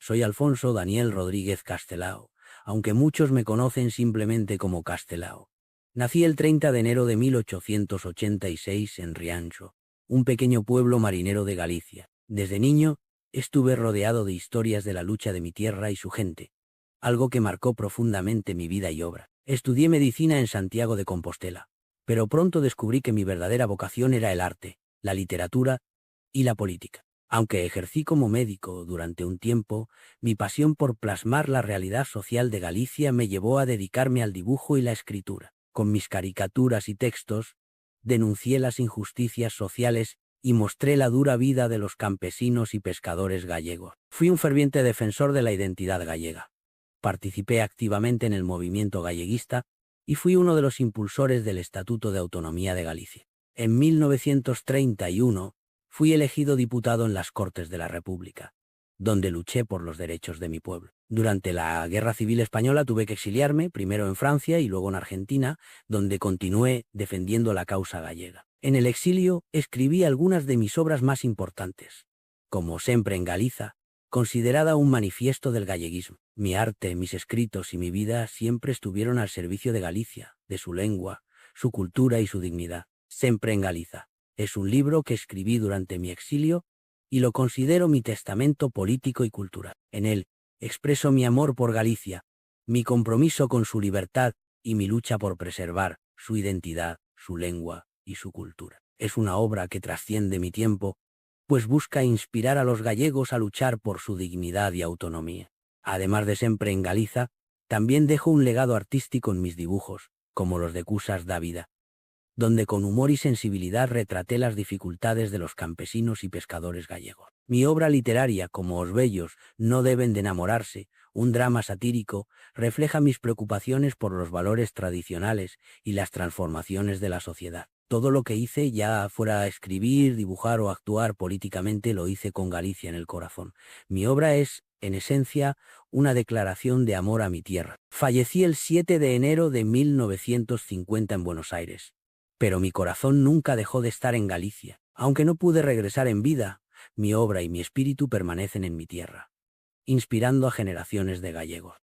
Soy Alfonso Daniel Rodríguez Castelao, aunque muchos me conocen simplemente como Castelao. Nací el 30 de enero de 1886 en Riancho, un pequeño pueblo marinero de Galicia. Desde niño, estuve rodeado de historias de la lucha de mi tierra y su gente, algo que marcó profundamente mi vida y obra. Estudié medicina en Santiago de Compostela, pero pronto descubrí que mi verdadera vocación era el arte, la literatura y la política. Aunque ejercí como médico durante un tiempo, mi pasión por plasmar la realidad social de Galicia me llevó a dedicarme al dibujo y la escritura. Con mis caricaturas y textos, denuncié las injusticias sociales y mostré la dura vida de los campesinos y pescadores gallegos. Fui un ferviente defensor de la identidad gallega. Participé activamente en el movimiento galleguista y fui uno de los impulsores del Estatuto de Autonomía de Galicia. En 1931, fui elegido diputado en las Cortes de la República, donde luché por los derechos de mi pueblo. Durante la Guerra Civil Española tuve que exiliarme, primero en Francia y luego en Argentina, donde continué defendiendo la causa gallega. En el exilio escribí algunas de mis obras más importantes, como Sempre en Galiza, considerada un manifiesto del galleguismo. Mi arte, mis escritos y mi vida siempre estuvieron al servicio de Galicia, de su lengua, su cultura y su dignidad. Sempre en Galiza es un libro que escribí durante mi exilio y lo considero mi testamento político y cultural. En él expreso mi amor por Galicia, mi compromiso con su libertad y mi lucha por preservar su identidad, su lengua y su cultura. Es una obra que trasciende mi tiempo, pues busca inspirar a los gallegos a luchar por su dignidad y autonomía. Además de Sempre en Galiza, también dejo un legado artístico en mis dibujos, como los de Cusas da Vida, donde con humor y sensibilidad retraté las dificultades de los campesinos y pescadores gallegos. Mi obra literaria, como Os Bellos no deben de enamorarse, un drama satírico, refleja mis preocupaciones por los valores tradicionales y las transformaciones de la sociedad. Todo lo que hice, ya fuera escribir, dibujar o actuar políticamente, lo hice con Galicia en el corazón. Mi obra es, en esencia, una declaración de amor a mi tierra. Fallecí el 7 de enero de 1950 en Buenos Aires, pero mi corazón nunca dejó de estar en Galicia. Aunque no pude regresar en vida, mi obra y mi espíritu permanecen en mi tierra, inspirando a generaciones de gallegos.